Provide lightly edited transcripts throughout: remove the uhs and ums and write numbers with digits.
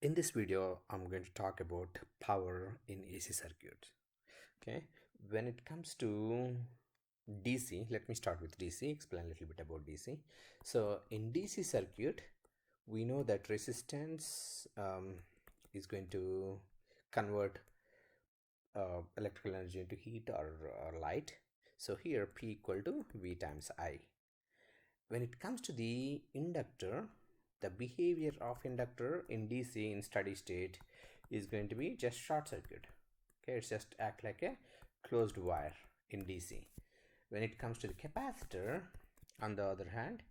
In this video, I'm going to talk about power in AC circuits. Okay, when it comes to DC, let me start with DC, explain a little bit about DC. So, in DC circuit, we know that resistance is going to convert electrical energy into heat or light. So, here P equal to V times I. When it comes to the inductor, the behavior of inductor in DC in steady state is going to be just short circuit. Okay, it's just act like a closed wire in DC. When it comes to the capacitor, on the other hand,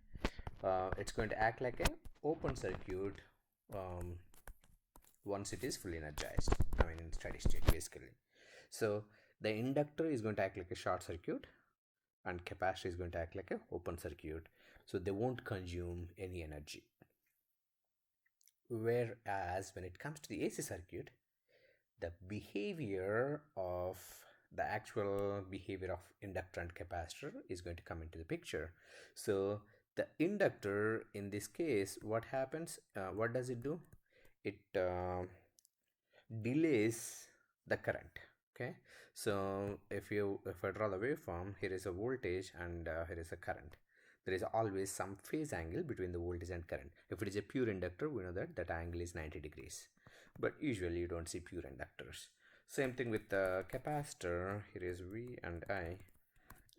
it's going to act like an open circuit um, once it is fully energized. I mean, in steady state, basically. So the inductor is going to act like a short circuit, and capacitor is going to act like a open circuit, so they won't consume any energy. Whereas when it comes to the AC circuit, the behavior of the actual behavior of inductor and capacitor is going to come into the picture. So the inductor in this case, what happens, what does it do? It delays the current. Okay, so if I draw the waveform, here is a voltage and here is a current. There is always some phase angle between the voltage and current. If it is a pure inductor, we know that angle is 90 degrees, but usually you don't see pure inductors. Same thing with the capacitor. Here is V and I.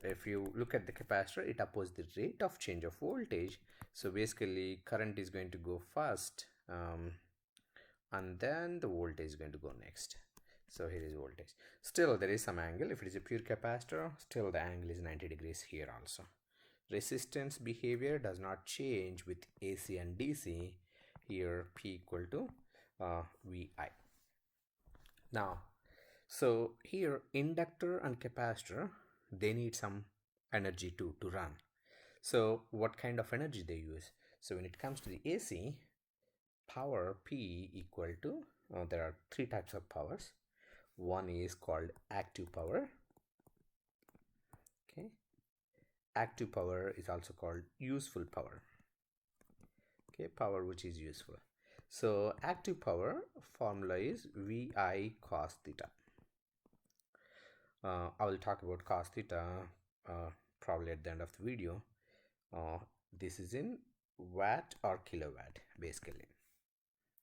If you look at the capacitor, it opposes the rate of change of voltage. So basically current is going to go first, and then the voltage is going to go next. So here is voltage. Still there is some angle. If it is a pure capacitor, still the angle is 90 degrees here also. Resistance behavior does not change with AC and DC. Here P equal to VI. Now, so here inductor and capacitor, they need some energy to run. So what kind of energy they use? So when it comes to the AC, power P equal to, there are three types of powers. One is called active power. Okay, active power is also called useful power. Okay, power which is useful. So active power formula is VI cos theta. I will talk about cos theta probably at the end of the video. This is in watt or kilowatt basically.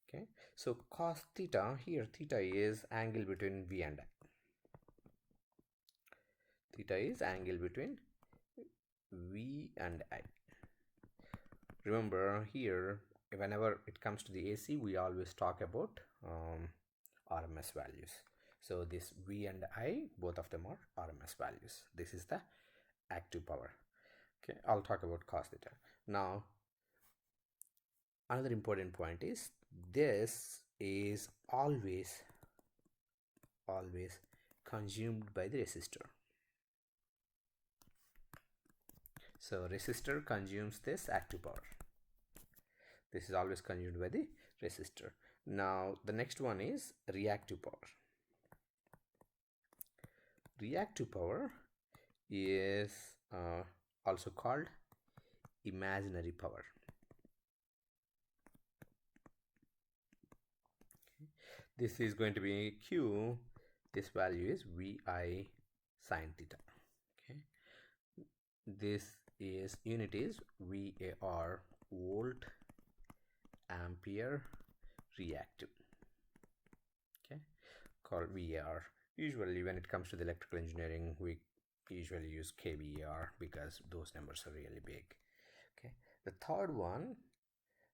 Okay, so cos theta, here theta is angle between V and I. Theta is angle between V and I. Remember here, whenever it comes to the AC, we always talk about RMS values. So this V and I, both of them are RMS values. This is the active power. Okay, I'll talk about cos theta. Now, another important point is this is always consumed by the resistor. So resistor consumes this active power. This is always consumed by the resistor. Now the next one is reactive power. Reactive power is also called imaginary power. Okay. This is going to be Q. This value is VI sin theta. Okay. This is unit is VAR, volt ampere reactive. Okay, called VAR. Usually when it comes to the electrical engineering, we usually use kVAR because those numbers are really big. Okay, the third one,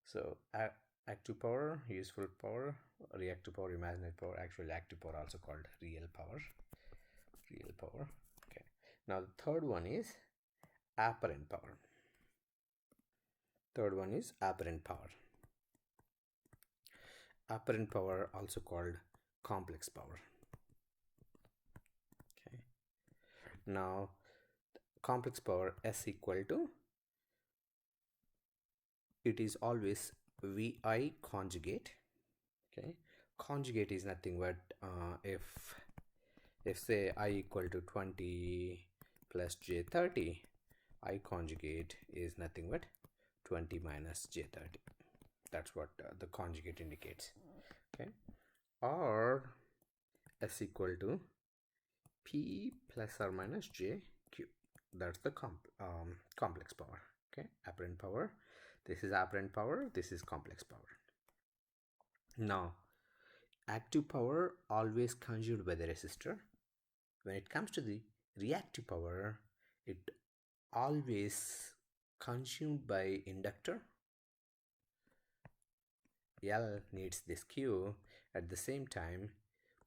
so active power, useful power, reactive power, imaginary power. Actually active power also called real power. Okay, now the third one is apparent power. Third one is apparent power. Apparent power also called complex power. Okay, now complex power S equal to, it is always VI conjugate. Okay, conjugate is nothing but if say I equal to 20 plus J30, I conjugate is nothing but 20 minus J30. That's what the conjugate indicates. Okay, or S equal to P plus or minus J Q. That's the complex power. Okay, apparent power. This is apparent power. This is complex power. Now, active power always consumed by the resistor. When it comes to the reactive power, it always consumed by inductor. L needs this Q at the same time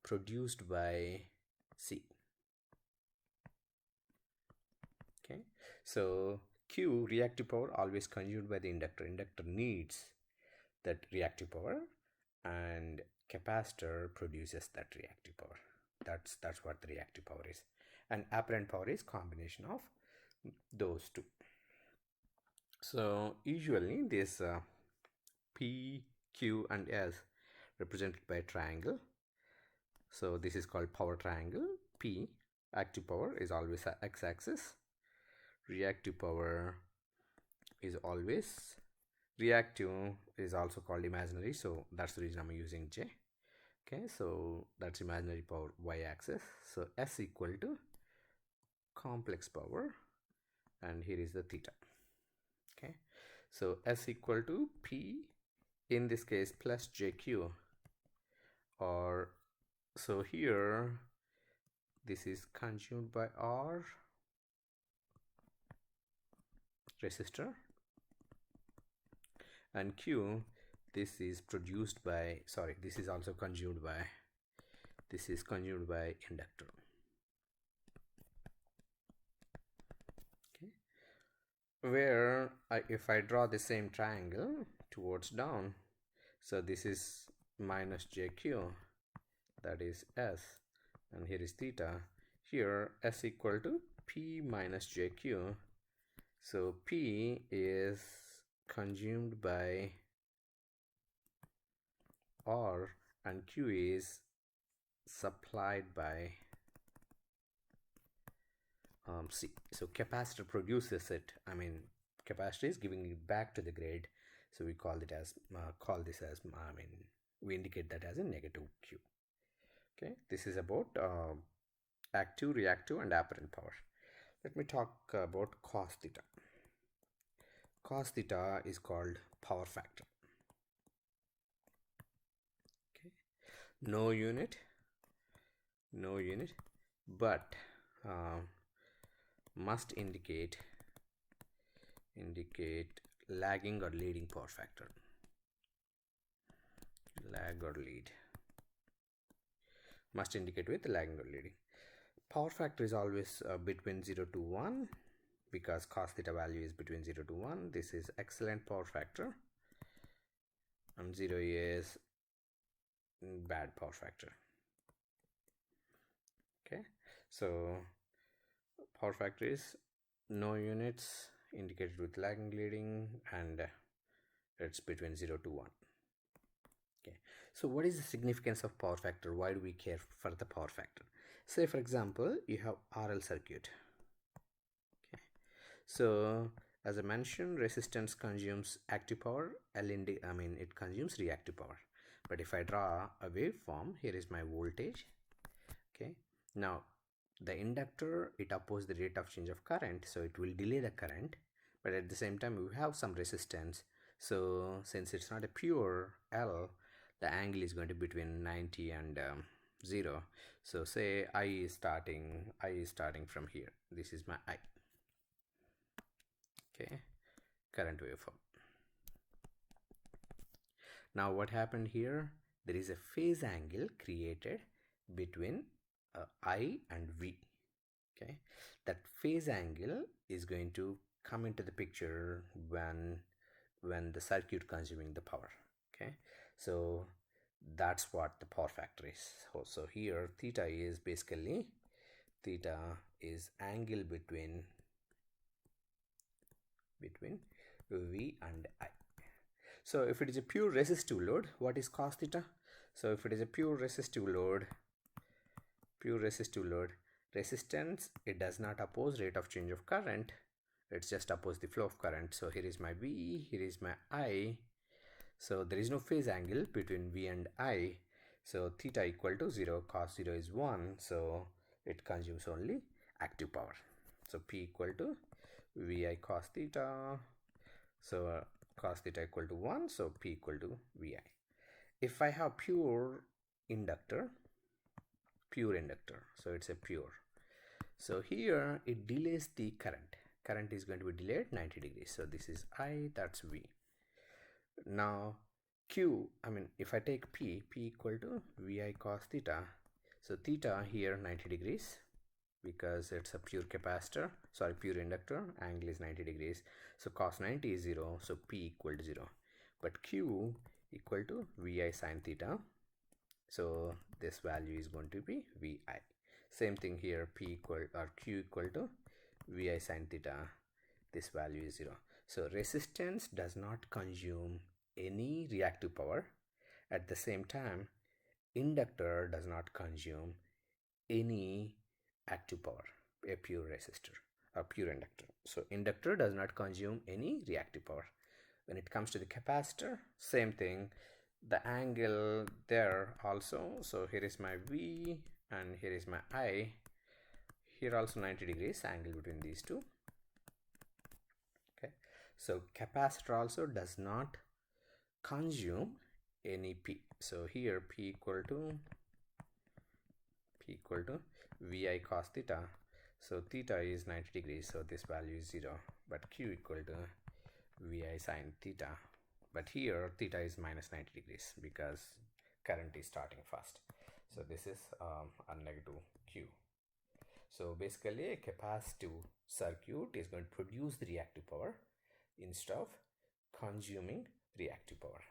produced by C. Okay, so Q, reactive power, always consumed by the inductor. Inductor needs that reactive power, and capacitor produces that reactive power. That's what the reactive power is. And apparent power is combination of those two. So usually this P, Q and S represented by a triangle. So this is called power triangle. P, active power, is always a x-axis. Reactive power is always reactive, is also called imaginary, so that's the reason I'm using J. Okay, so that's imaginary power, y-axis. So S equal to complex power, and here is the theta. Okay, so S equal to P, in this case, plus JQ, or so here this is consumed by R resistor, and Q, this is produced by, sorry, this is also consumed by, this is consumed by inductor. Okay, where if I draw the same triangle towards down, so this is minus JQ, that is S, and here is theta. Here S equal to P minus JQ. So P is consumed by R and Q is supplied by C. So capacitor produces it. I mean, capacitor is giving it back to the grid. So we call it as we indicate that as a negative Q. Okay, this is about active, reactive, and apparent power. Let me talk about cos theta. Cos theta is called power factor. Okay, no unit, but must indicate lagging or leading power factor. Lag or lead, must indicate with lagging or leading. Power factor is always between 0 to 1, because cos theta value is between 0 to 1. This is excellent power factor, and 0 is bad power factor. Okay, so power factor is no units, indicated with lagging, leading, and it's between 0 to 1. Okay, so what is the significance of power factor? Why do we care for the power factor? Say for example, you have RL circuit. Okay, so as I mentioned, resistance consumes active power, it consumes reactive power. But if I draw a waveform, here is my voltage. Okay, now the inductor, it opposes the rate of change of current, so it will delay the current, but at the same time we have some resistance. So since it's not a pure L, the angle is going to be between 90 and 0. So say I is starting from here. This is my I. Okay, current waveform. Now what happened here? There is a phase angle created between I and V. Okay, that phase angle is going to come into the picture when the circuit consuming the power. Okay, so that's what the power factor is. So here theta is basically angle between V and I. So if it is a pure resistive load, what is cos theta? So if it is a pure resistive load, resistance, it does not oppose rate of change of current, it's just oppose the flow of current. So here is my V, here is my I. So there is no phase angle between V and I. So theta equal to 0, cos 0 is 1, so it consumes only active power. So P equal to Vi cos theta. So cos theta equal to 1, so P equal to Vi. If I have inductor, pure inductor, so it's a pure. So here it delays the current. Current is going to be delayed 90 degrees. So this is I, that's V. Now Q, if I take P equal to Vi cos theta. So theta here 90 degrees because it's a pure capacitor, sorry, pure inductor, angle is 90 degrees. So cos 90 is 0, so P equal to 0. But Q equal to Vi sin theta. So this value is going to be Vi. Same thing here, P equal or Q equal to Vi sin theta. This value is 0. So resistance does not consume any reactive power. At the same time, inductor does not consume any active power, a pure resistor or pure inductor. So inductor does not consume any reactive power. When it comes to the capacitor, same thing, the angle there also. So here is my V and here is my I. Here also 90 degrees angle between these two. Okay, so capacitor also does not consume any P. So here P equal to Vi cos theta. So theta is 90 degrees, so this value is 0. But Q equal to Vi sin theta. But here theta is minus 90 degrees because current is starting fast. So this is a negative Q. So basically a capacitive circuit is going to produce the reactive power instead of consuming reactive power.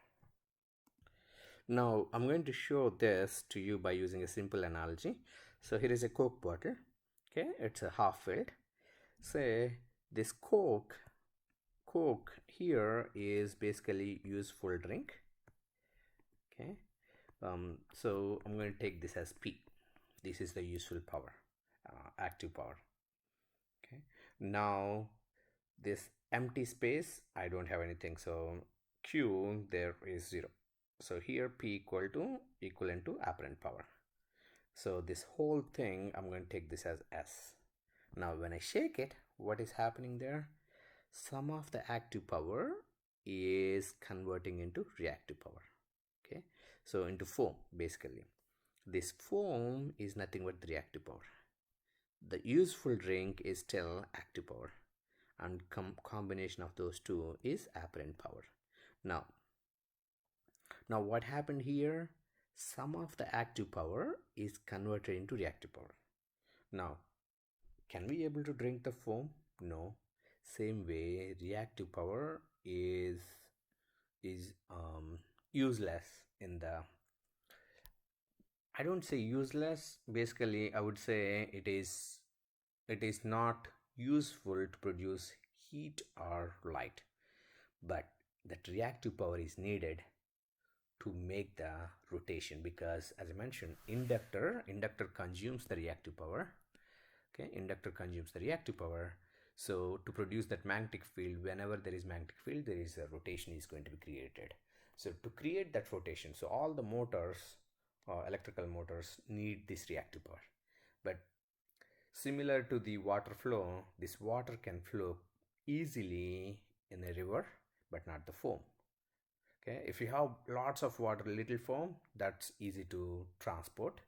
Now I'm going to show this to you by using a simple analogy. So here is a Coke bottle. Okay, it's a half filled. Say this Coke here is basically useful drink. Okay, so I'm going to take this as P. This is the useful power, active power. Okay, now this empty space, I don't have anything, so Q there is 0. So here P equivalent to apparent power. So this whole thing, I'm going to take this as S. Now when I shake it, what is happening there? Some of the active power is converting into reactive power. Okay, so into foam basically. This foam is nothing but the reactive power. The useful drink is still active power, and combination of those two is apparent power. Now what happened here? Some of the active power is converted into reactive power. Now, can we able to drink the foam? No. Same way, reactive power is useless in the, I don't say useless, basically I would say it is not useful to produce heat or light, but that reactive power is needed to make the rotation, because as I mentioned, inductor consumes the reactive power. Okay, inductor consumes the reactive power. So to produce that magnetic field, whenever there is magnetic field, there is a rotation is going to be created. So to create that rotation, so all the motors, electrical motors, need this reactive power. But similar to the water flow, this water can flow easily in a river, but not the foam. Okay, if you have lots of water, little foam, that's easy to transport.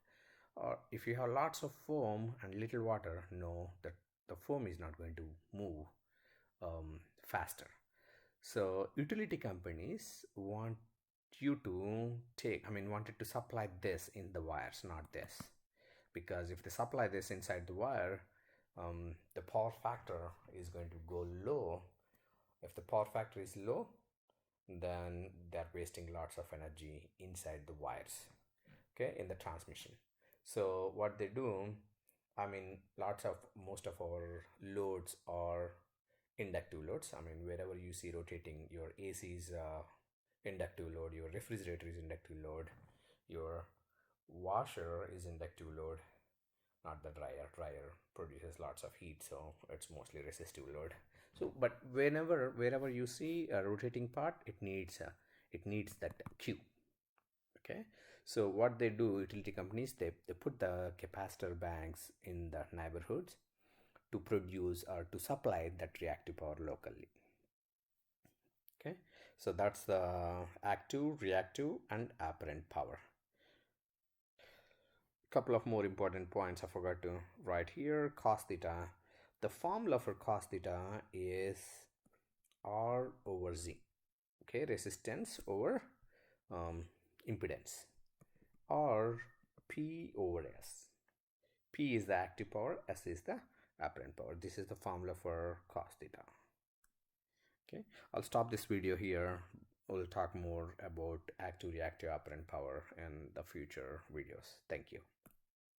Or if you have lots of foam and little water, no, that the foam is not going to move faster. So utility companies want you to wanted to supply this in the wires, not this, because if they supply this inside the wire, the power factor is going to go low. If the power factor is low, then they're wasting lots of energy inside the wires, okay, in the transmission. So what they do, most of our loads are inductive loads. Wherever you see rotating, your AC is inductive load, your refrigerator is inductive load, your washer is inductive load, not the dryer. Dryer produces lots of heat, so it's mostly resistive load. So but wherever you see a rotating part, it needs it needs that Q. Okay, so what they do, utility companies, they put the capacitor banks in the neighborhoods to produce or to supply that reactive power locally. Okay, so that's the active, reactive, and apparent power. Couple of more important points I forgot to write here. Cos theta, the formula for cos theta is R over Z. Okay, resistance over impedance, or P over S. P is the active power, S is the apparent power. This is the formula for cos theta. Okay, I'll stop this video here. We'll talk more about active, reactive, apparent power in the future videos. Thank you.